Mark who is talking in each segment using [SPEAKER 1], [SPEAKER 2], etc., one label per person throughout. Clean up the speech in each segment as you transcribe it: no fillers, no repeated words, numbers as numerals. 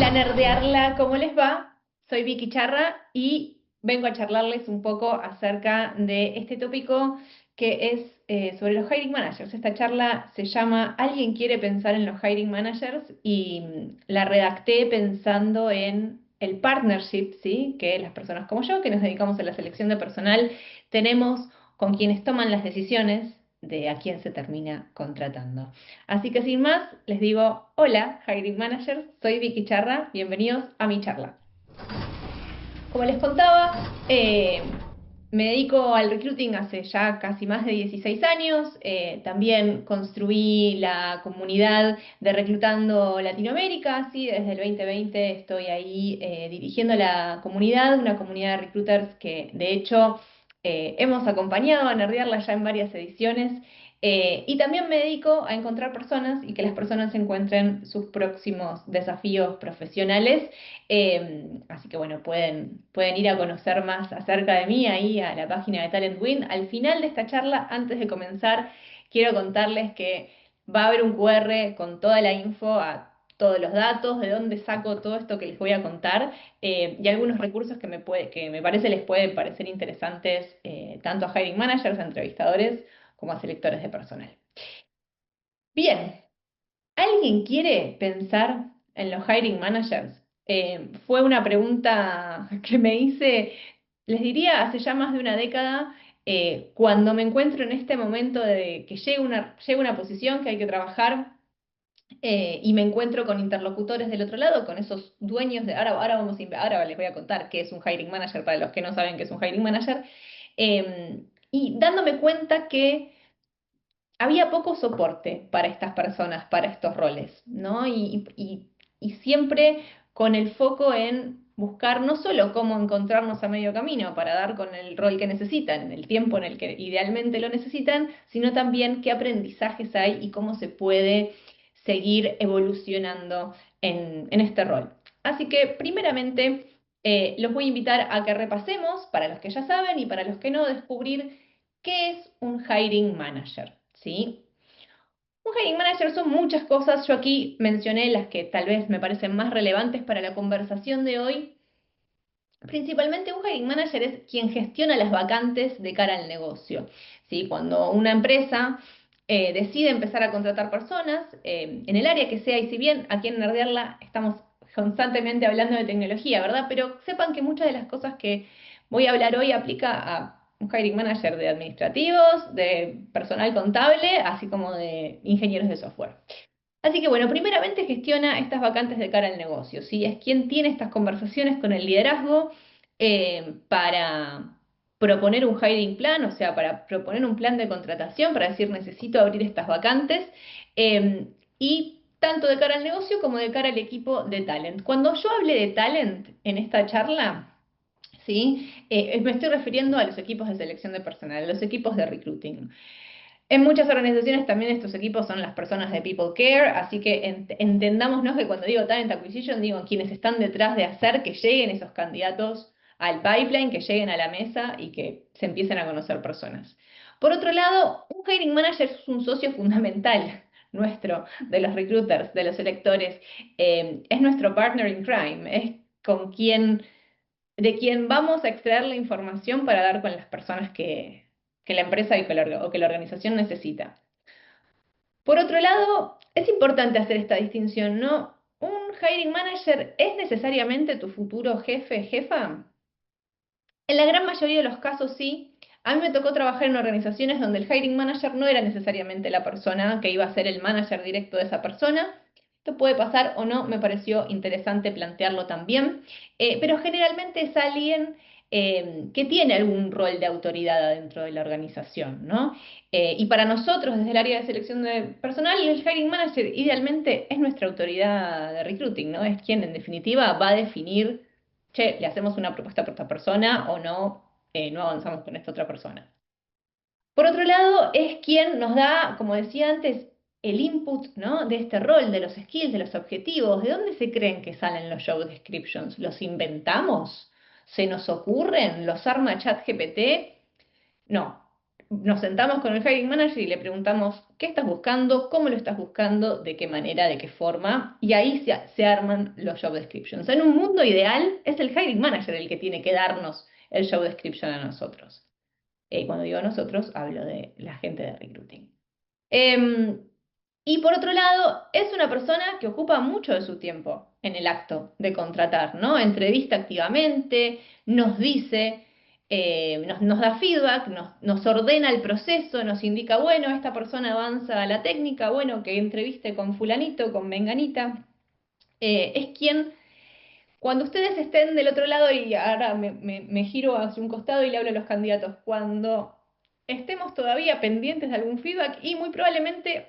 [SPEAKER 1] Hola Nerdearla, ¿cómo les va? Soy Vicky Charra y vengo a charlarles un poco acerca de este tópico que es sobre los hiring managers. Esta charla se llama ¿Alguien quiere pensar en los hiring managers? Y la redacté pensando en el partnership, ¿sí? Que las personas como yo, que nos dedicamos a la selección de personal, tenemos con quienes toman las decisiones de a quién se termina contratando. Así que sin más, les digo, hola, Hiring Managers, soy Vicky Charra, bienvenidos a mi charla. Como les contaba, me dedico al recruiting hace ya casi más de 16 años. También construí la comunidad de Reclutando Latinoamérica, ¿sí? Desde el 2020 estoy ahí dirigiendo la comunidad, una comunidad de recruiters que de hecho hemos acompañado a nerdearla ya en varias ediciones. Y también me dedico a encontrar personas y que las personas encuentren sus próximos desafíos profesionales. Así que bueno, pueden ir a conocer más acerca de mí ahí a la página de Talent Win. Al final de esta charla, antes de comenzar, quiero contarles que va a haber un QR con toda la info, a todos los datos, de dónde saco todo esto que les voy a contar, y algunos recursos que me parece les pueden parecer interesantes tanto a hiring managers, a entrevistadores, como a selectores de personal. Bien, ¿alguien quiere pensar en los hiring managers? Fue una pregunta que me hice, les diría, hace ya más de una década, cuando me encuentro en este momento de que llega una posición que hay que trabajar y me encuentro con interlocutores del otro lado, con esos dueños de... Ahora les voy a contar qué es un hiring manager para los que no saben qué es un hiring manager, y dándome cuenta que había poco soporte para estas personas, para estos roles, ¿no? Y siempre con el foco en buscar no solo cómo encontrarnos a medio camino para dar con el rol que necesitan, en el tiempo en el que idealmente lo necesitan, sino también qué aprendizajes hay y cómo se puede seguir evolucionando en este rol. Así que, primeramente, los voy a invitar a que repasemos, para los que ya saben y para los que no, descubrir qué es un hiring manager. ¿Sí? Un hiring manager son muchas cosas. Yo aquí mencioné las que tal vez me parecen más relevantes para la conversación de hoy. Principalmente un hiring manager es quien gestiona las vacantes de cara al negocio. ¿Sí? Cuando una empresa decide empezar a contratar personas en el área que sea, y si bien aquí en Nerdearla estamos constantemente hablando de tecnología, ¿verdad? Pero sepan que muchas de las cosas que voy a hablar hoy aplica a un hiring manager de administrativos, de personal contable, así como de ingenieros de software. Así que bueno, primeramente gestiona estas vacantes de cara al negocio, ¿sí? Es quien tiene estas conversaciones con el liderazgo para proponer un hiring plan, o sea, para proponer un plan de contratación, para decir necesito abrir estas vacantes, y tanto de cara al negocio como de cara al equipo de talent. Cuando yo hable de talent en esta charla, ¿sí? Me estoy refiriendo a los equipos de selección de personal, a los equipos de recruiting. En muchas organizaciones también estos equipos son las personas de People Care, así que entendámonos que cuando digo Talent Acquisition, digo quienes están detrás de hacer que lleguen esos candidatos al pipeline, que lleguen a la mesa y que se empiecen a conocer personas. Por otro lado, un hiring manager es un socio fundamental nuestro, de los recruiters, de los selectores, es nuestro partner in crime, es con quien, de quien vamos a extraer la información para dar con las personas que la empresa o que la organización necesita. Por otro lado, es importante hacer esta distinción, ¿no? ¿Un hiring manager es necesariamente tu futuro jefe, jefa? En la gran mayoría de los casos sí. A mí me tocó trabajar en organizaciones donde el hiring manager no era necesariamente la persona que iba a ser el manager directo de esa persona. Esto puede pasar o no, me pareció interesante plantearlo también, pero generalmente es alguien que tiene algún rol de autoridad adentro de la organización, ¿no? Y para nosotros, desde el área de selección de personal, el hiring manager idealmente es nuestra autoridad de recruiting, ¿no? Es quien en definitiva va a definir, che, le hacemos una propuesta por esta persona o no, no avanzamos con esta otra persona. Por otro lado, es quien nos da, como decía antes, el input, ¿no? De este rol, de los skills, de los objetivos. ¿De dónde se creen que salen los job descriptions? ¿Los inventamos? ¿Se nos ocurren? ¿Los arma ChatGPT? No. nos sentamos con el hiring manager y le preguntamos, ¿qué estás buscando? ¿Cómo lo estás buscando? ¿De qué manera? ¿De qué forma? Y ahí se arman los job descriptions. En un mundo ideal es el hiring manager el que tiene que darnos el job description a nosotros. Cuando digo nosotros, hablo de la gente de recruiting. Em, y por otro lado, es una persona que ocupa mucho de su tiempo en el acto de contratar, ¿no? Entrevista activamente, nos dice, nos da feedback, nos ordena el proceso, nos indica, bueno, esta persona avanza a la técnica, bueno, que entreviste con fulanito, con menganita. Es quien, cuando ustedes estén del otro lado, y ahora me giro hacia un costado y le hablo a los candidatos, cuando estemos todavía pendientes de algún feedback y muy probablemente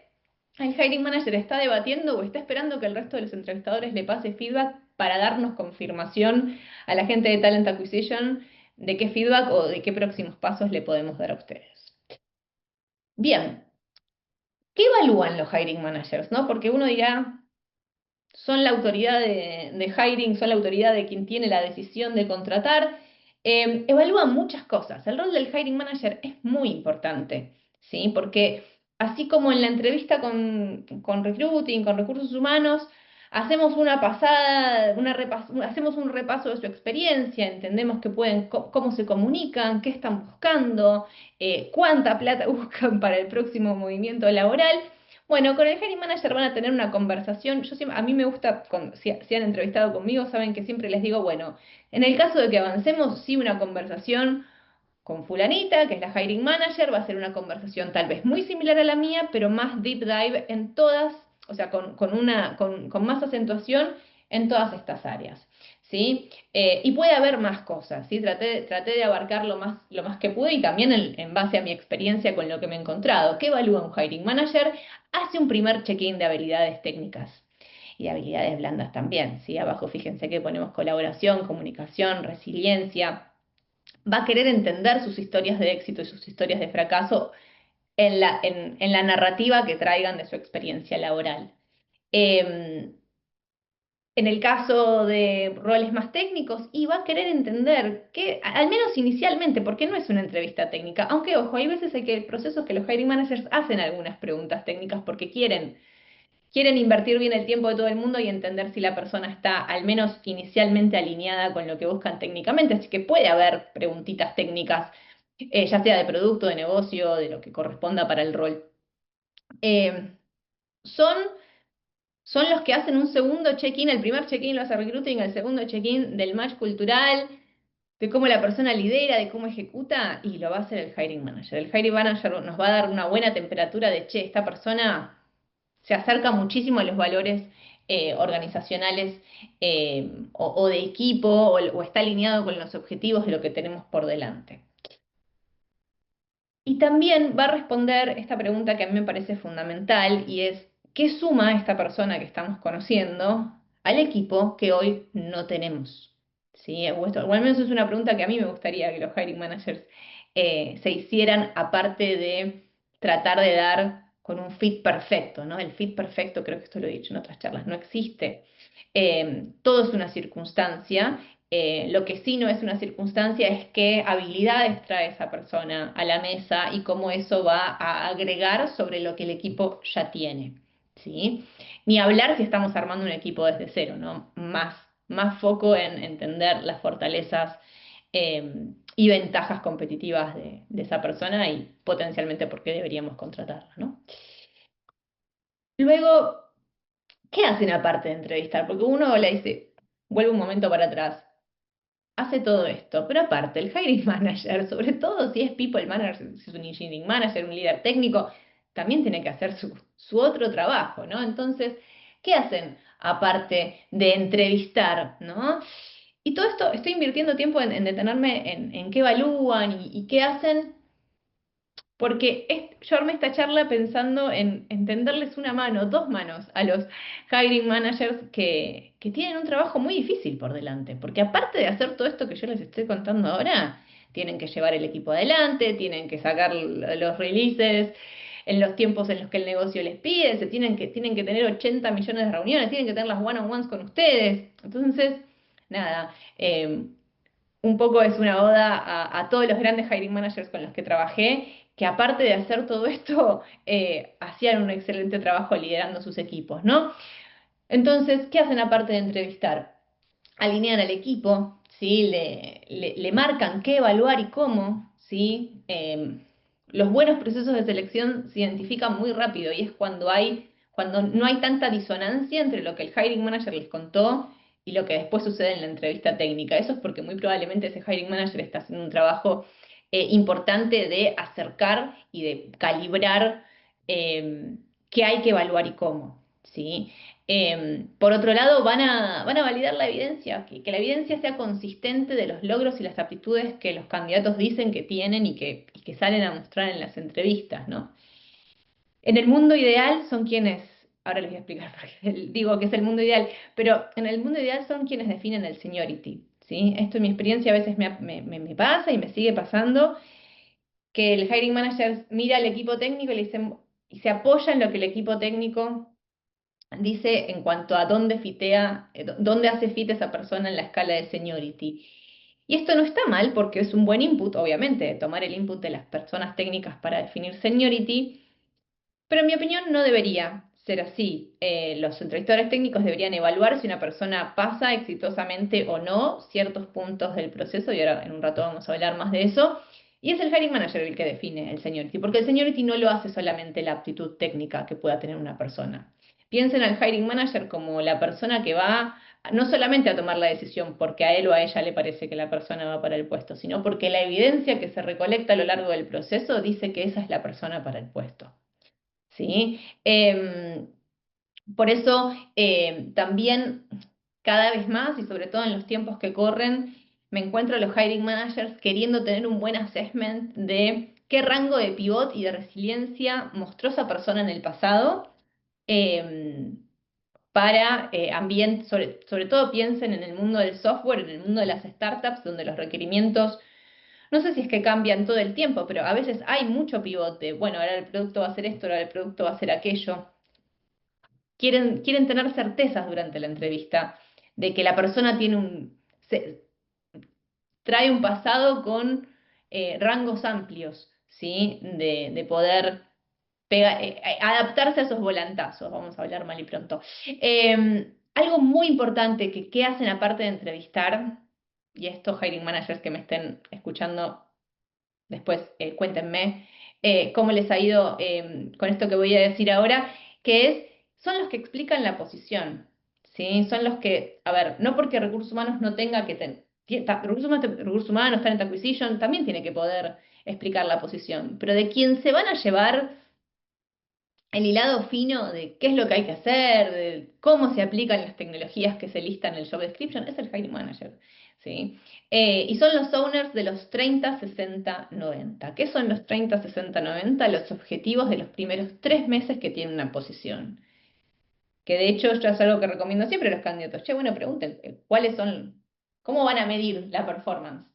[SPEAKER 1] el hiring manager está debatiendo o está esperando que el resto de los entrevistadores le pase feedback para darnos confirmación a la gente de Talent Acquisition de qué feedback o de qué próximos pasos le podemos dar a ustedes. Bien, ¿qué evalúan los hiring managers, no? Porque uno dirá, son la autoridad de hiring, son la autoridad de quien tiene la decisión de contratar. Evalúan muchas cosas. El rol del hiring manager es muy importante, ¿sí? Porque así como en la entrevista con recruiting, con recursos humanos, hacemos una pasada, hacemos un repaso de su experiencia, entendemos que pueden, cómo se comunican, qué están buscando, cuánta plata buscan para el próximo movimiento laboral. Bueno, con el hiring manager van a tener una conversación. A mí me gusta, si han entrevistado conmigo, saben que siempre les digo, bueno, en el caso de que avancemos, sí, una conversación con fulanita, que es la hiring manager, va a ser una conversación tal vez muy similar a la mía, pero más deep dive en todas, o sea, con más acentuación en todas estas áreas. ¿Sí? Y puede haber más cosas, ¿sí? Traté de abarcar lo más que pude y también en base a mi experiencia con lo que me he encontrado. ¿Qué evalúa un hiring manager? Hace un primer check-in de habilidades técnicas y de habilidades blandas también, ¿sí? Abajo fíjense que ponemos colaboración, comunicación, resiliencia. Va a querer entender sus historias de éxito y sus historias de fracaso en la narrativa que traigan de su experiencia laboral. Eh, en el caso de roles más técnicos, y va a querer entender que, al menos inicialmente, porque no es una entrevista técnica, aunque ojo, hay veces hay que procesos que los hiring managers hacen algunas preguntas técnicas porque quieren invertir bien el tiempo de todo el mundo y entender si la persona está al menos inicialmente alineada con lo que buscan técnicamente, así que puede haber preguntitas técnicas, ya sea de producto, de negocio, de lo que corresponda para el rol. Eh, son son los que hacen un segundo check-in, el primer check-in lo hace recruiting, el segundo check-in del match cultural, de cómo la persona lidera, de cómo ejecuta, y lo va a hacer el hiring manager. El hiring manager nos va a dar una buena temperatura de, che, esta persona se acerca muchísimo a los valores organizacionales o de equipo o está alineado con los objetivos de lo que tenemos por delante. Y también va a responder esta pregunta que a mí me parece fundamental y es, ¿qué suma esta persona que estamos conociendo al equipo que hoy no tenemos? ¿Sí? O al menos es una pregunta que a mí me gustaría que los hiring managers se hicieran, aparte de tratar de dar con un fit perfecto, ¿no? El fit perfecto, creo que esto lo he dicho en otras charlas, no existe. Todo es una circunstancia. Lo que sí no es una circunstancia es qué habilidades trae esa persona a la mesa y cómo eso va a agregar sobre lo que el equipo ya tiene, ¿sí? Ni hablar si estamos armando un equipo desde cero, ¿no? Más foco en entender las fortalezas y ventajas competitivas de esa persona y potencialmente por qué deberíamos contratarla, ¿no? Luego, ¿qué hacen aparte de entrevistar? Porque uno le dice, vuelve un momento para atrás, hace todo esto, pero aparte, el hiring manager, sobre todo si es people manager, si es un engineering manager, un líder técnico, también tiene que hacer su otro trabajo, ¿no? Entonces, ¿qué hacen aparte de entrevistar, ¿no? Y todo esto, estoy invirtiendo tiempo en detenerme en qué evalúan y qué hacen porque yo armé esta charla pensando en tenderles una mano, dos manos a los hiring managers que tienen un trabajo muy difícil por delante. Porque aparte de hacer todo esto que yo les estoy contando ahora, tienen que llevar el equipo adelante, tienen que sacar los releases en los tiempos en los que el negocio les pide, tienen que tener 80 millones de reuniones, tienen que tener las one-on-ones con ustedes. Entonces, nada. Un poco es una oda a todos los grandes hiring managers con los que trabajé, que aparte de hacer todo esto, hacían un excelente trabajo liderando sus equipos, ¿no? Entonces, ¿qué hacen aparte de entrevistar? Alinean al equipo, ¿sí? Le marcan qué evaluar y cómo, ¿sí? Los buenos procesos de selección se identifican muy rápido y es cuando no hay tanta disonancia entre lo que el hiring manager les contó y lo que después sucede en la entrevista técnica. Eso es porque muy probablemente ese hiring manager está haciendo un trabajo importante de acercar y de calibrar qué hay que evaluar y cómo, ¿sí? Por otro lado, van a validar la evidencia, que la evidencia sea consistente de los logros y las aptitudes que los candidatos dicen que tienen y que salen a mostrar en las entrevistas, ¿no? En el mundo ideal son quienes, ahora les voy a explicar por qué digo que es el mundo ideal, pero en el mundo ideal son quienes definen el seniority, ¿sí? Esto en mi experiencia a veces me pasa y me sigue pasando, que el hiring manager mira al equipo técnico y le dice, y se apoya en lo que el equipo técnico dice en cuanto a dónde fitea, dónde hace fit esa persona en la escala de seniority. Y esto no está mal porque es un buen input, obviamente, tomar el input de las personas técnicas para definir seniority, pero en mi opinión no debería ser así. Los entrevistadores técnicos deberían evaluar si una persona pasa exitosamente o no ciertos puntos del proceso, y ahora en un rato vamos a hablar más de eso. Y es el hiring manager el que define el seniority, porque el seniority no lo hace solamente la aptitud técnica que pueda tener una persona. Piensen al hiring manager como la persona que va no solamente a tomar la decisión porque a él o a ella le parece que la persona va para el puesto, sino porque la evidencia que se recolecta a lo largo del proceso dice que esa es la persona para el puesto. ¿Sí? Por eso también cada vez más y sobre todo en los tiempos que corren, me encuentro a los hiring managers queriendo tener un buen assessment de qué rango de pivot y de resiliencia mostró esa persona en el pasado eh, para sobre todo piensen en el mundo del software, en el mundo de las startups, donde los requerimientos no sé si es que cambian todo el tiempo, pero a veces hay mucho pivote. Bueno, ahora el producto va a ser esto, ahora el producto va a ser aquello. Quieren tener certezas durante la entrevista de que la persona trae un pasado con rangos amplios, ¿sí? De poder adaptarse a esos volantazos, vamos a hablar mal y pronto. Algo muy importante que hacen aparte de entrevistar, y estos hiring managers que me estén escuchando después, cuéntenme cómo les ha ido con esto que voy a decir ahora, son los que explican la posición, ¿sí? Son los que, a ver, no porque recursos humanos no tenga que tener, recursos humanos, talent acquisition, también tiene que poder explicar la posición, pero de quién se van a llevar el hilado fino de qué es lo que hay que hacer, de cómo se aplican las tecnologías que se listan en el job description, es el hiring manager, ¿sí? Y son los owners de los 30, 60, 90. ¿Qué son los 30, 60, 90? Los objetivos de los primeros 3 meses que tiene una posición. Que de hecho ya es algo que recomiendo siempre a los candidatos. Che, bueno, pregunten, ¿cómo van a medir la performance?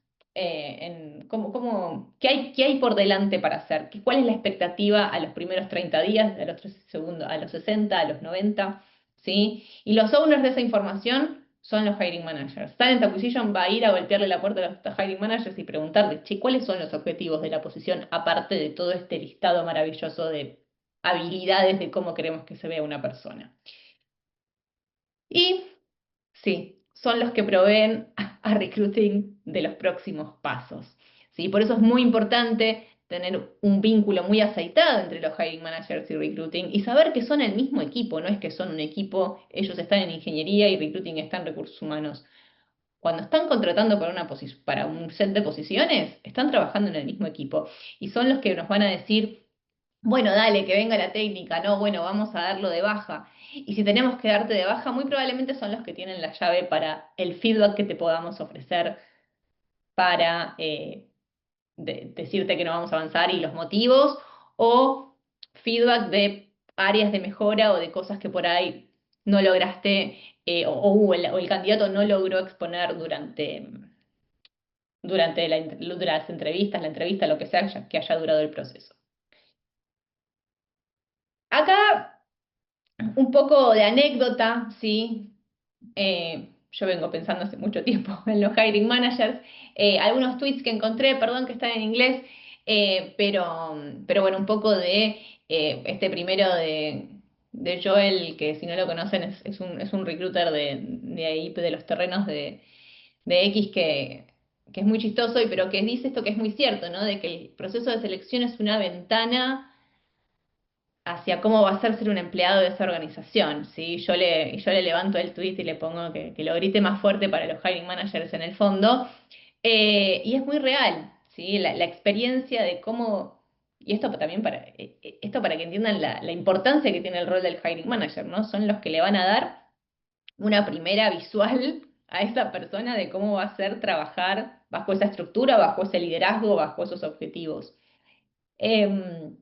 [SPEAKER 1] ¿Qué hay por delante para hacer? ¿Cuál es la expectativa a los primeros 30 días, a los 3 segundos, a los 60, a los 90? ¿Sí? Y los owners de esa información son los hiring managers. Talent Acquisition va a ir a golpearle la puerta a los hiring managers y preguntarle, che, ¿cuáles son los objetivos de la posición aparte de todo este listado maravilloso de habilidades de cómo queremos que se vea una persona? Y sí, son los que proveen a recruiting de los próximos pasos. ¿Sí? Por eso es muy importante tener un vínculo muy aceitado entre los hiring managers y recruiting y saber que son el mismo equipo, no es que son un equipo, ellos están en ingeniería y recruiting está en recursos humanos. Cuando están contratando para un set de posiciones, están trabajando en el mismo equipo y son los que nos van a decir, bueno, dale, que venga la técnica, no, bueno, vamos a darlo de baja. Y si tenemos que darte de baja, muy probablemente son los que tienen la llave para el feedback que te podamos ofrecer para decirte que no vamos a avanzar y los motivos, o feedback de áreas de mejora o de cosas que por ahí no lograste o el candidato no logró exponer durante las entrevistas, la entrevista, lo que sea que haya durado el proceso. Acá un poco de anécdota, ¿sí? Yo vengo pensando hace mucho tiempo en los hiring managers. Algunos tweets que encontré, perdón que están en inglés, Pero bueno, un poco de este primero de Joel, que si no lo conocen es un recruiter de ahí, de los terrenos de X que es muy chistoso, pero que dice esto que es muy cierto, ¿no? De que el proceso de selección es una ventana hacia cómo va a ser un empleado de esa organización, ¿sí? Yo le levanto el tweet y le pongo que lo grite más fuerte para los hiring managers en el fondo, y es muy real, ¿sí? La experiencia de cómo, y esto también esto para que entiendan la importancia que tiene el rol del hiring manager, ¿no? Son los que le van a dar una primera visual a esa persona de cómo va a ser trabajar bajo esa estructura, bajo ese liderazgo, bajo esos objetivos. Em,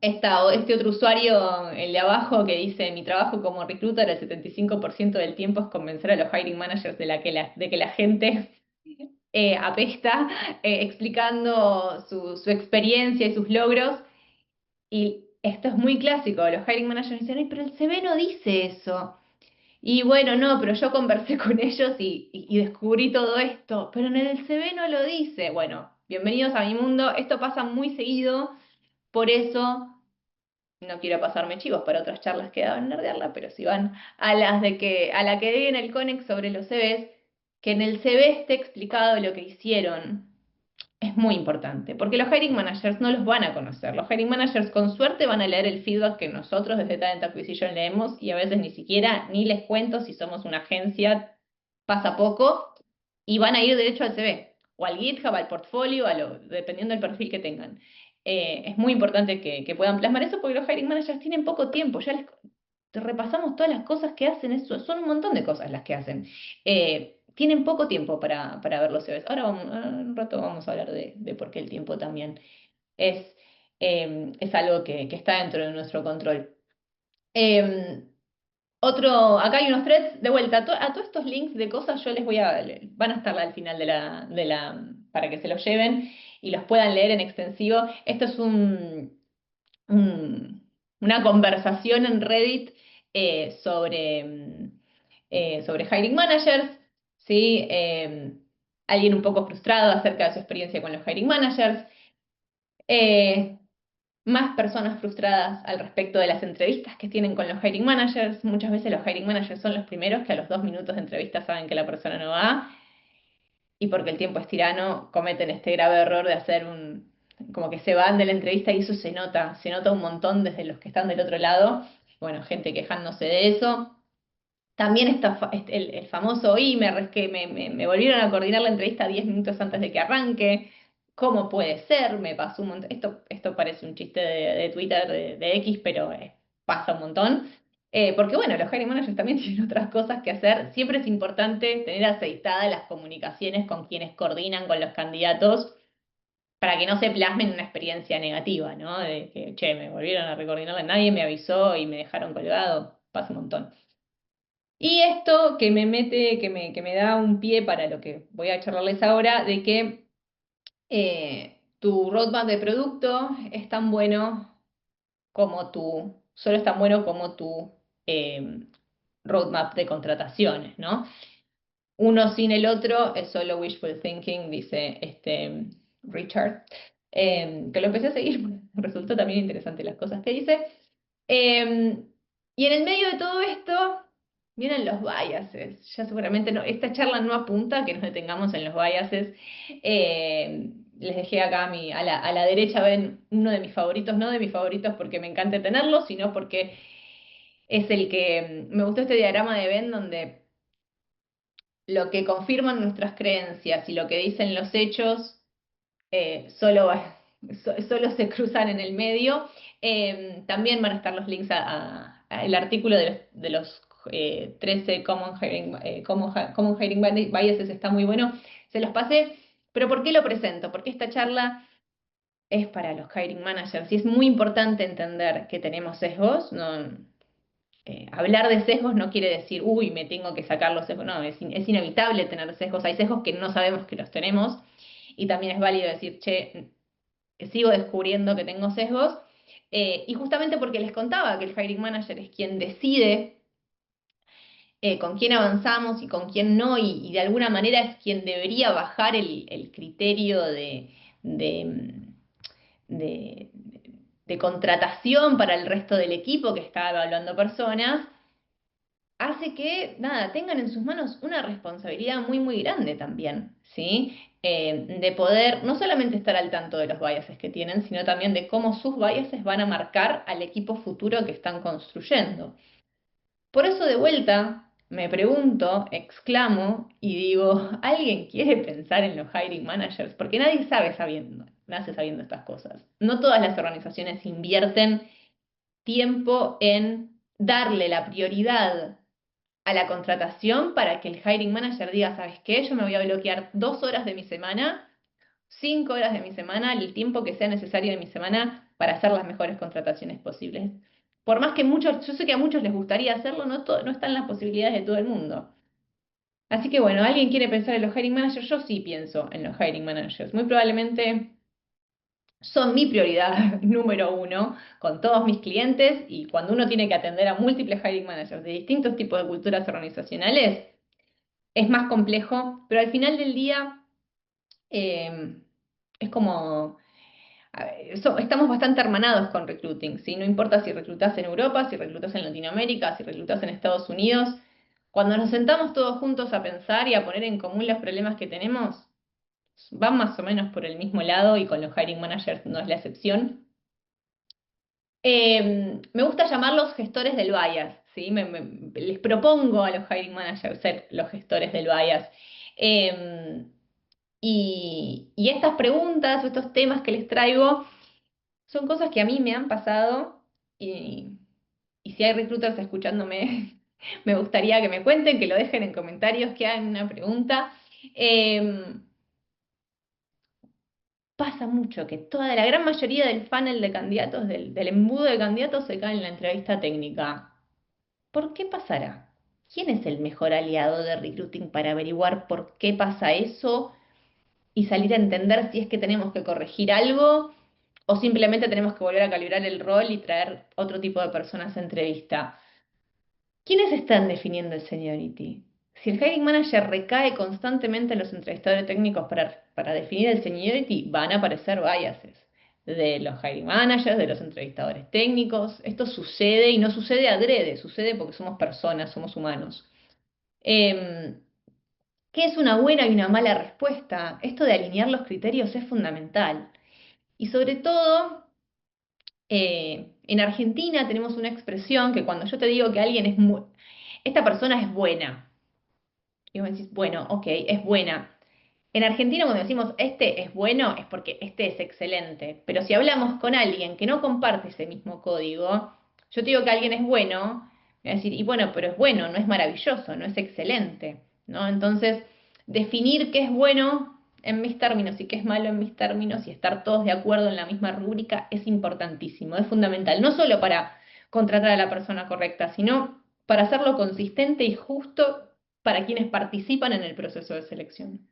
[SPEAKER 1] este otro usuario, el de abajo, que dice, mi trabajo como recruiter el 75% del tiempo es convencer a los hiring managers de que la gente apesta, explicando su experiencia y sus logros. Y esto es muy clásico, los hiring managers dicen, "Ay, pero el CV no dice eso". Y bueno, no, pero yo conversé con ellos y descubrí todo esto, pero en el CV no lo dice. Bueno, bienvenidos a mi mundo, esto pasa muy seguido, por eso no quiero pasarme chivos para otras charlas que daban en Nerdearla, pero si van a a la que di en el Conex sobre los CVs, que en el CV esté explicado lo que hicieron, es muy importante, porque los hiring managers no los van a conocer. Los hiring managers con suerte van a leer el feedback que nosotros desde Talent Acquisition leemos y a veces ni siquiera, ni les cuento si somos una agencia, pasa poco, y van a ir derecho al CV, o al GitHub, al portfolio, dependiendo del perfil que tengan. Es muy importante que puedan plasmar eso porque los hiring managers tienen poco tiempo, ya les repasamos todas las cosas que hacen, eso, son un montón de cosas las que hacen. Tienen poco tiempo para ver los CVs. Ahora en un rato vamos a hablar de por qué el tiempo también es, es algo que está dentro de nuestro control. Eh, Acá hay unos threads, de vuelta, a todos estos links de cosas yo van a estar al final para que se los lleven y los puedan leer en extensivo. Esto es una conversación en Reddit sobre hiring managers, ¿sí? Alguien un poco frustrado acerca de su experiencia con los hiring managers. Eh, Más personas frustradas al respecto de las entrevistas que tienen con los hiring managers. Muchas veces los hiring managers son los primeros que a los 2 minutos de entrevista saben que la persona no va y porque el tiempo es tirano cometen este grave error de hacer como que se van de la entrevista y eso se nota un montón desde los que están del otro lado. Bueno, gente quejándose de eso. También está el famoso, es que me volvieron a coordinar la entrevista 10 minutos antes de que arranque. ¿Cómo puede ser? Me pasó un montón. Esto parece un chiste de Twitter, de X, pero pasa un montón. Porque bueno, los hiring managers también tienen otras cosas que hacer. Siempre es importante tener aceitadas las comunicaciones con quienes coordinan con los candidatos para que no se plasmen una experiencia negativa, ¿no? De que, che, me volvieron a recoordinar, nadie me avisó y me dejaron colgado. Pasa un montón. Y esto que me mete, que me da un pie para lo que voy a charlarles ahora, de que tu roadmap de producto es tan bueno solo es tan bueno como tu roadmap de contrataciones, ¿no? Uno sin el otro es solo wishful thinking, dice Richard, que lo empecé a seguir, resultó también interesante las cosas que dice. Eh, y en el medio de todo esto vienen los biases. Ya seguramente no, esta charla no apunta a que nos detengamos en los biases. Les dejé acá a la derecha, ven uno de mis favoritos, no de mis favoritos porque me encanta tenerlo, sino porque es el que me gustó este diagrama de Venn donde lo que confirman nuestras creencias y lo que dicen los hechos solo se cruzan en el medio. También van a estar los links a el artículo de los 13 common hiring biases, está muy bueno, se los pasé. Pero ¿por qué lo presento? Porque esta charla es para los hiring managers y es muy importante entender que tenemos sesgos. No, hablar de sesgos no quiere decir, uy, me tengo que sacar los sesgos. No, es inevitable tener sesgos. Hay sesgos que no sabemos que los tenemos. Y también es válido decir, che, sigo descubriendo que tengo sesgos. Y justamente porque les contaba que el hiring manager es quien decide con quién avanzamos y con quién no, y de alguna manera es quien debería bajar el criterio de, de contratación para el resto del equipo que está evaluando personas, hace que, nada, tengan en sus manos una responsabilidad muy, muy grande también, ¿sí? De poder no solamente estar al tanto de los biases que tienen, sino también de cómo sus biases van a marcar al equipo futuro que están construyendo. Por eso de vuelta me pregunto, exclamo y digo, ¿alguien quiere pensar en los hiring managers? Porque nadie nace sabiendo estas cosas. No todas las organizaciones invierten tiempo en darle la prioridad a la contratación para que el hiring manager diga, ¿sabes qué? Yo me voy a bloquear 2 horas de mi semana, 5 horas de mi semana, el tiempo que sea necesario de mi semana para hacer las mejores contrataciones posibles. Por más que muchos, yo sé que a muchos les gustaría hacerlo, no están las posibilidades de todo el mundo. Así que bueno, ¿alguien quiere pensar en los hiring managers? Yo sí pienso en los hiring managers. Muy probablemente son mi prioridad número uno con todos mis clientes y cuando uno tiene que atender a múltiples hiring managers de distintos tipos de culturas organizacionales, es más complejo, pero al final del día eh, es como, estamos bastante hermanados con recruiting, ¿sí? No importa si reclutas en Europa, si reclutas en Latinoamérica, si reclutas en Estados Unidos, cuando nos sentamos todos juntos a pensar y a poner en común los problemas que tenemos, van más o menos por el mismo lado y con los hiring managers no es la excepción. Me gusta llamarlos gestores del bias, ¿sí? Les propongo a los hiring managers ser los gestores del bias. Eh, y estas preguntas o estos temas que les traigo son cosas que a mí me han pasado y si hay recruiters escuchándome, me gustaría que me cuenten, que lo dejen en comentarios, que hagan una pregunta. Eh, Pasa mucho que toda la gran mayoría del funnel de candidatos, del embudo de candidatos, se cae en la entrevista técnica. ¿Por qué pasará? ¿Quién es el mejor aliado de recruiting para averiguar por qué pasa eso y salir a entender si es que tenemos que corregir algo o simplemente tenemos que volver a calibrar el rol y traer otro tipo de personas a entrevista? ¿Quiénes están definiendo el seniority? Si el hiring manager recae constantemente en los entrevistadores técnicos para definir el seniority, van a aparecer biases de los hiring managers, de los entrevistadores técnicos. Esto sucede y no sucede adrede, sucede porque somos personas, somos humanos. Em, ¿Qué es una buena y una mala respuesta? Esto de alinear los criterios es fundamental. Y sobre todo, en Argentina tenemos una expresión que cuando yo te digo que alguien esta persona es buena, y vos decís, bueno, ok, es buena. En Argentina cuando decimos este es bueno es porque este es excelente, pero si hablamos con alguien que no comparte ese mismo código, yo te digo que alguien es bueno, me va a decir, y bueno, pero es bueno, no es maravilloso, no es excelente, ¿no? Entonces, definir qué es bueno en mis términos y qué es malo en mis términos y estar todos de acuerdo en la misma rúbrica es importantísimo, es fundamental, no solo para contratar a la persona correcta, sino para hacerlo consistente y justo para quienes participan en el proceso de selección.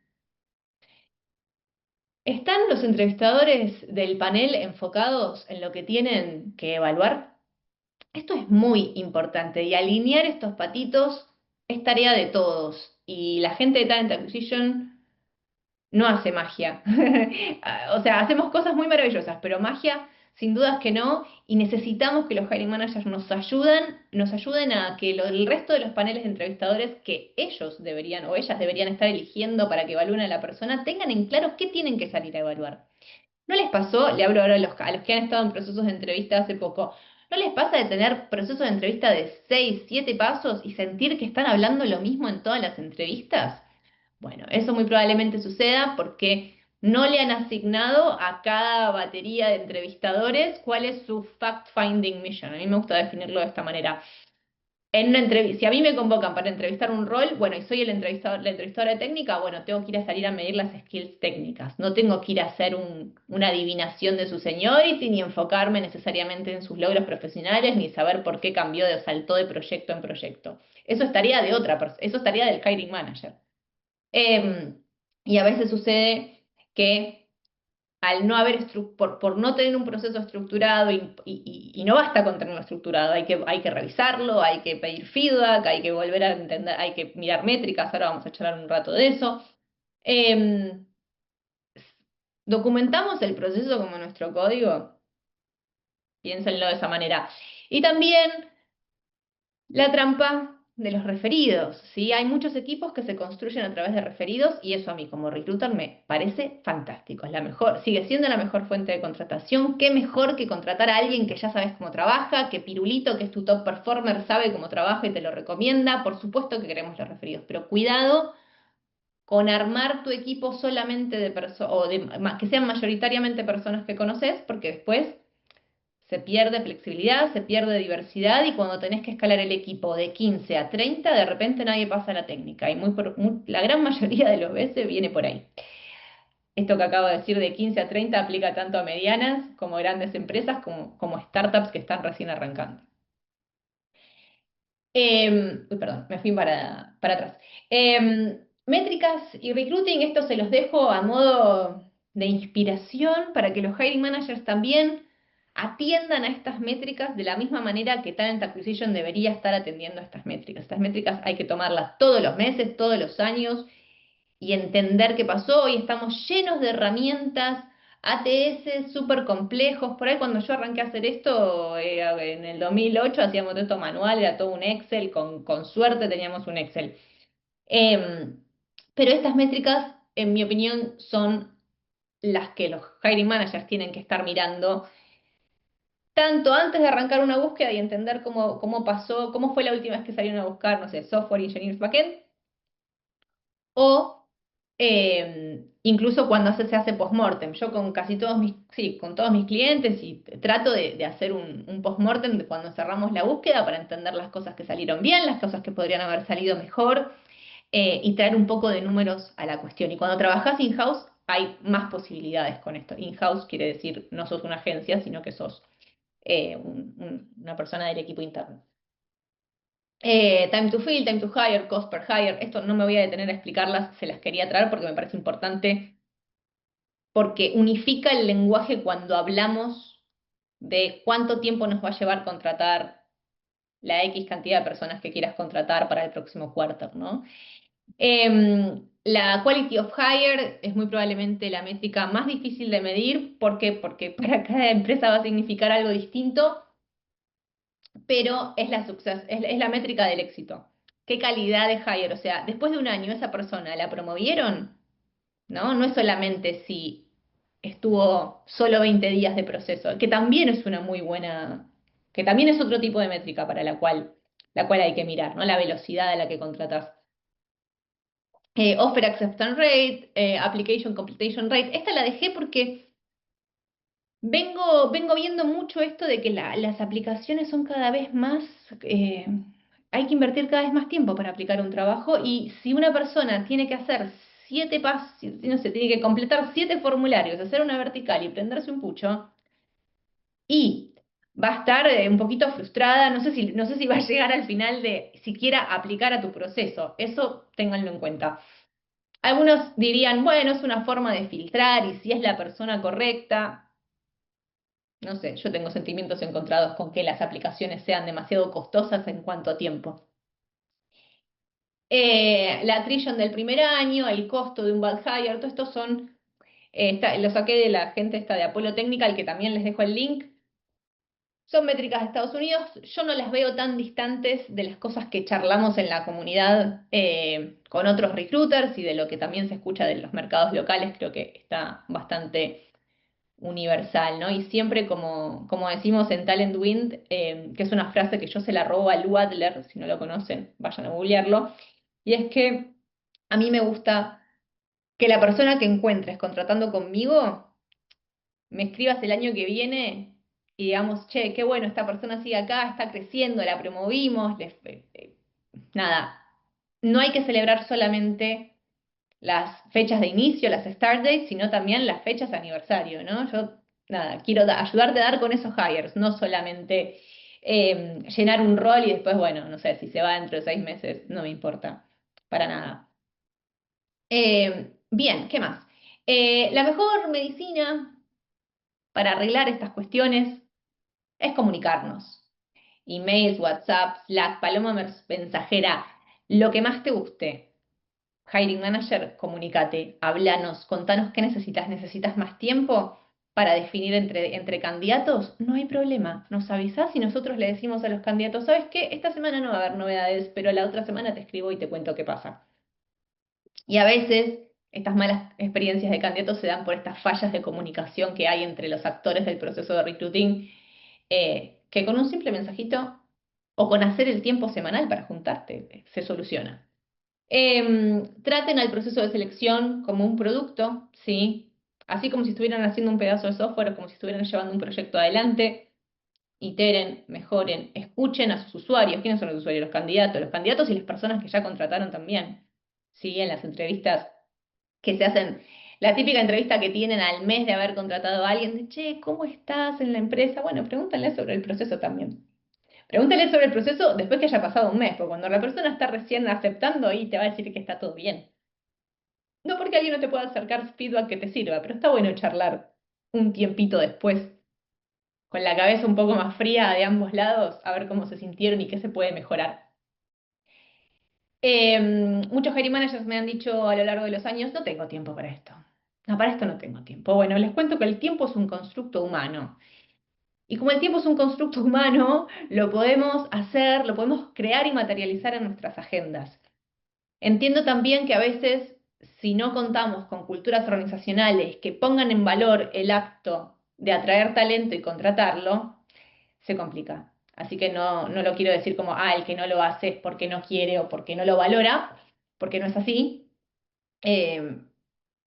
[SPEAKER 1] ¿Están los entrevistadores del panel enfocados en lo que tienen que evaluar? Esto es muy importante y alinear estos patitos es tarea de todos. Y la gente de Talent Acquisition no hace magia. O sea, hacemos cosas muy maravillosas, pero magia sin dudas que no, y necesitamos que los hiring managers nos ayuden a que el resto de los paneles de entrevistadores que ellos deberían o ellas deberían estar eligiendo para que evalúen a la persona tengan en claro qué tienen que salir a evaluar. ¿No les pasó? Le hablo ahora a los que han estado en procesos de entrevista hace poco. ¿No les pasa de tener procesos de entrevista de 6, 7 pasos y sentir que están hablando lo mismo en todas las entrevistas? Bueno, eso muy probablemente suceda porque no le han asignado a cada batería de entrevistadores cuál es su fact-finding mission. A mí me gusta definirlo de esta manera. En una entrevista, si a mí me convocan para entrevistar un rol, bueno, y soy el entrevistador, la entrevistadora técnica, bueno, tengo que ir a salir a medir las skills técnicas. No tengo que ir a hacer una adivinación de su seniority, ni enfocarme necesariamente en sus logros profesionales, ni saber por qué cambió de saltó de proyecto en proyecto. Eso es tarea de otra persona, eso es tarea del hiring manager. Em, y a veces sucede que al no haber por no tener un proceso estructurado y no basta con tenerlo estructurado, hay que revisarlo, hay que pedir feedback, hay que volver a entender, hay que mirar métricas, ahora vamos a charlar un rato de eso. Em, ¿Documentamos el proceso como nuestro código? Piénsenlo de esa manera. Y también la trampa de los referidos, ¿sí? Hay muchos equipos que se construyen a través de referidos y eso a mí como recruiter me parece fantástico. Es la mejor, sigue siendo la mejor fuente de contratación. Qué mejor que contratar a alguien que ya sabes cómo trabaja, que Pirulito, que es tu top performer, sabe cómo trabaja y te lo recomienda. Por supuesto que queremos los referidos, pero cuidado con armar tu equipo solamente de personas, o que sean mayoritariamente personas que conoces, porque después se pierde flexibilidad, se pierde diversidad y cuando tenés que escalar el equipo de 15 a 30, de repente nadie pasa la técnica y la gran mayoría de las veces viene por ahí. Esto que acabo de decir de 15 a 30 aplica tanto a medianas como grandes empresas como startups que están recién arrancando. Uy, perdón, me fui para atrás. Métricas y recruiting, esto se los dejo a modo de inspiración para que los hiring managers también atiendan a estas métricas de la misma manera que Talent Acquisition debería estar atendiendo a estas métricas. Estas métricas hay que tomarlas todos los meses, todos los años y entender qué pasó. Hoy estamos llenos de herramientas, ATS súper complejos. Por ahí cuando yo arranqué a hacer esto, en el 2008 hacíamos todo esto manual, era todo un Excel, con suerte teníamos un Excel. Pero estas métricas, en mi opinión, son las que los hiring managers tienen que estar mirando tanto antes de arrancar una búsqueda y entender cómo pasó, cómo fue la última vez que salieron a buscar, no sé, software engineers backend, o incluso cuando se hace postmortem. Yo con casi todos sí, con todos mis clientes y trato de hacer un postmortem de cuando cerramos la búsqueda para entender las cosas que salieron bien, las cosas que podrían haber salido mejor y traer un poco de números a la cuestión. Y cuando trabajas in-house hay más posibilidades con esto. In-house quiere decir no sos una agencia, sino que sos una persona del equipo interno. Time to fill, time to hire, cost per hire. Esto no me voy a detener a explicarlas, se las quería traer porque me parece importante, porque unifica el lenguaje cuando hablamos de cuánto tiempo nos va a llevar contratar la X cantidad de personas que quieras contratar para el próximo quarter, ¿no? La quality of hire es muy probablemente la métrica más difícil de medir. ¿Por qué? Porque para cada empresa va a significar algo distinto, pero es la métrica del éxito. ¿Qué calidad de hire? O sea, después de un año esa persona la promovieron, ¿no? No es solamente si estuvo solo 20 días de proceso, que también es una muy buena, que también es otro tipo de métrica para la cual hay que mirar, ¿no? La velocidad a la que contratas. Offer acceptance rate, application completion rate. Esta la dejé porque vengo viendo mucho esto de que las aplicaciones son cada vez más, hay que invertir cada vez más tiempo para aplicar un trabajo y si una persona tiene que hacer 7 pasos, no sé, tiene que completar 7 formularios, hacer una vertical y prenderse un pucho y va a estar un poquito frustrada, no sé si va a llegar al final de siquiera aplicar a tu proceso. Eso ténganlo en cuenta. Algunos dirían, bueno, es una forma de filtrar y si es la persona correcta. No sé, yo tengo sentimientos encontrados con que las aplicaciones sean demasiado costosas en cuanto a tiempo. La attrition del primer año, el costo de un bad hire, todo esto lo saqué de la gente esta de Apolo Technical, que también les dejo el link. Son métricas de Estados Unidos, yo no las veo tan distantes de las cosas que charlamos en la comunidad con otros recruiters y de lo que también se escucha de los mercados locales, creo que está bastante universal, ¿no? Y siempre como decimos en Talent Wind, que es una frase que yo se la robo a Lou Adler, si no lo conocen, vayan a googlearlo, y es que a mí me gusta que la persona que encuentres contratando conmigo me escribas el año que viene y digamos, che, qué bueno, esta persona sigue acá, está creciendo, la promovimos, nada, no hay que celebrar solamente las fechas de inicio, las start dates, sino también las fechas de aniversario, ¿no? Yo, nada, quiero ayudarte a dar con esos hires, no solamente llenar un rol y después, bueno, no sé, si se va dentro de 6 meses, no me importa, para nada. Bien, ¿qué más? La mejor medicina para arreglar estas cuestiones es comunicarnos. Emails, WhatsApp, Slack, paloma mensajera, lo que más te guste. hiring manager, comunícate, háblanos, contanos qué necesitas. ¿Necesitas más tiempo para definir entre candidatos? No hay problema, nos avisás y nosotros le decimos a los candidatos, ¿sabes qué? Esta semana no va a haber novedades, pero la otra semana te escribo y te cuento qué pasa. Y a veces estas malas experiencias de candidatos se dan por estas fallas de comunicación que hay entre los actores del proceso de recruiting, que con un simple mensajito o con hacer el tiempo semanal para juntarte se soluciona. Traten al proceso de selección como un producto, ¿sí? Así como si estuvieran haciendo un pedazo de software o como si estuvieran llevando un proyecto adelante. Iteren, mejoren, escuchen a sus usuarios. ¿Quiénes son los usuarios? Los candidatos y las personas que ya contrataron también. ¿Sí? En las entrevistas que se hacen, la típica entrevista que tienen al mes de haber contratado a alguien, de, che, ¿cómo estás en la empresa? Bueno, pregúntale sobre el proceso también. Pregúntale sobre el proceso después que haya pasado un mes, porque cuando la persona está recién aceptando, ahí te va a decir que está todo bien. No porque alguien no te pueda acercar feedback que te sirva, pero está bueno charlar un tiempito después, con la cabeza un poco más fría de ambos lados, a ver cómo se sintieron y qué se puede mejorar. Muchos hiring managers me han dicho a lo largo de los años, no tengo tiempo para esto. No, para esto no tengo tiempo. Bueno, les cuento que el tiempo es un constructo humano. Y como el tiempo es un constructo humano, lo podemos hacer, lo podemos crear y materializar en nuestras agendas. Entiendo también que a veces, si no contamos con culturas organizacionales que pongan en valor el acto de atraer talento y contratarlo, se complica. Así que no lo quiero decir como, el que no lo hace es porque no quiere o porque no lo valora, porque no es así. Eh,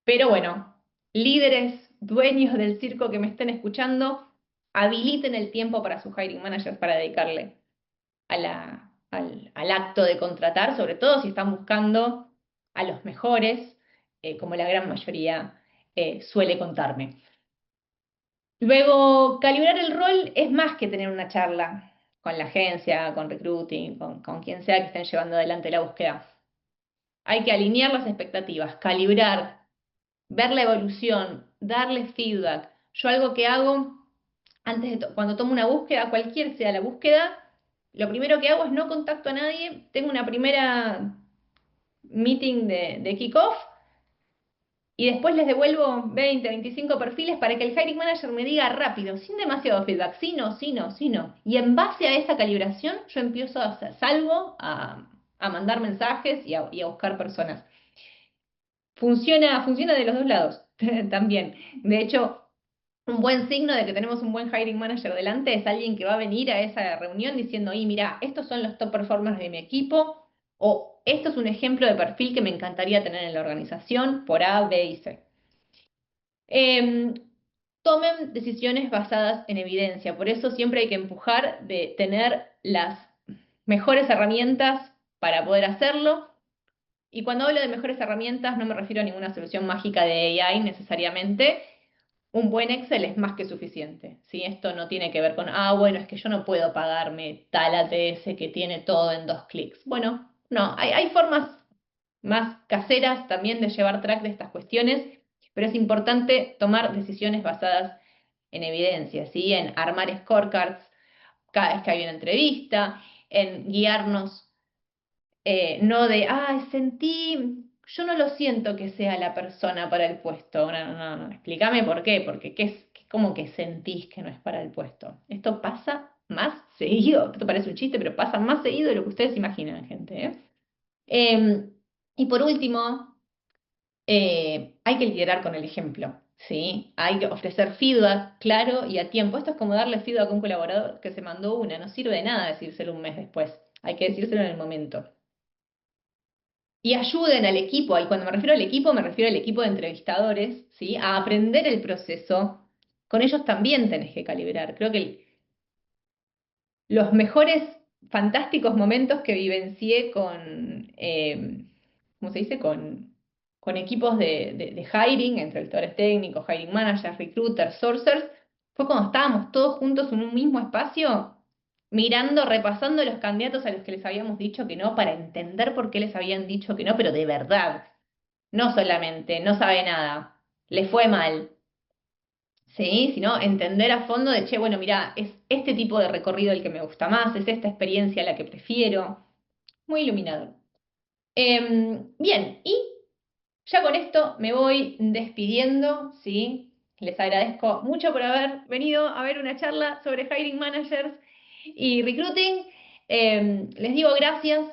[SPEAKER 1] pero bueno, líderes, dueños del circo que me estén escuchando, habiliten el tiempo para sus hiring managers para dedicarle al acto de contratar, sobre todo si están buscando a los mejores, como la gran mayoría suele contarme. Luego, calibrar el rol es más que tener una charla con la agencia, con recruiting, con quien sea que estén llevando adelante la búsqueda. Hay que alinear las expectativas, calibrar, ver la evolución, darle feedback. Yo algo que hago antes de cuando tomo una búsqueda, cualquier sea la búsqueda, lo primero que hago es no contacto a nadie, tengo una primera meeting de kickoff y después les devuelvo 20, 25 perfiles para que el hiring manager me diga rápido, sin demasiado feedback, sí, no, sí, no, sí, no. Y en base a esa calibración yo empiezo a hacer, salgo a mandar mensajes y a buscar personas. Funciona de los dos lados también. De hecho, un buen signo de que tenemos un buen hiring manager delante es alguien que va a venir a esa reunión diciendo, y mira, estos son los top performers de mi equipo, o esto es un ejemplo de perfil que me encantaría tener en la organización por A, B y C. Tomen decisiones basadas en evidencia, por eso siempre hay que empujar de tener las mejores herramientas para poder hacerlo. Y cuando hablo de mejores herramientas no me refiero a ninguna solución mágica de AI necesariamente. Un buen Excel es más que suficiente, ¿sí? Esto no tiene que ver con, bueno, es que yo no puedo pagarme tal ATS que tiene todo en 2 clics. Bueno, no, hay formas más caseras también de llevar track de estas cuestiones, pero es importante tomar decisiones basadas en evidencia, ¿sí? En armar scorecards cada vez que hay una entrevista, en guiarnos, no de, yo no lo siento que sea la persona para el puesto. No, explícame por qué, porque ¿cómo que sentís que no es para el puesto? Esto pasa más seguido, esto parece un chiste, pero pasa más seguido de lo que ustedes imaginan, gente, ¿eh? Y por último, hay que liderar con el ejemplo, ¿sí? Hay que ofrecer feedback claro y a tiempo. Esto es como darle feedback a un colaborador que se mandó una, no sirve de nada decírselo un mes después, hay que decírselo en el momento. Y ayuden al equipo, y cuando me refiero al equipo, me refiero al equipo de entrevistadores, ¿sí? A aprender el proceso. Con ellos también tenés que calibrar. Creo que los mejores, fantásticos momentos que vivencié con, ¿cómo se dice? Con equipos de hiring, entre directores técnicos, hiring managers, recruiters, sourcers, fue cuando estábamos todos juntos en un mismo espacio, mirando, repasando los candidatos a los que les habíamos dicho que no, para entender por qué les habían dicho que no, pero de verdad, no solamente, no sabe nada, le fue mal. ¿Sí? Sino entender a fondo de, che, bueno, mira, es este tipo de recorrido el que me gusta más, es esta experiencia la que prefiero. Muy iluminador. Bien, y Ya con esto me voy despidiendo, ¿sí? Les agradezco mucho por haber venido a ver una charla sobre Hiring Managers y Recruiting. Les digo gracias.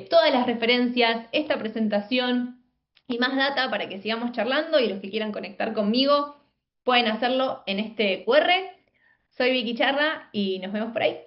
[SPEAKER 1] Todas las referencias, esta presentación y más data para que sigamos charlando y los que quieran conectar conmigo pueden hacerlo en este QR. Soy Vicky Charra y nos vemos por ahí.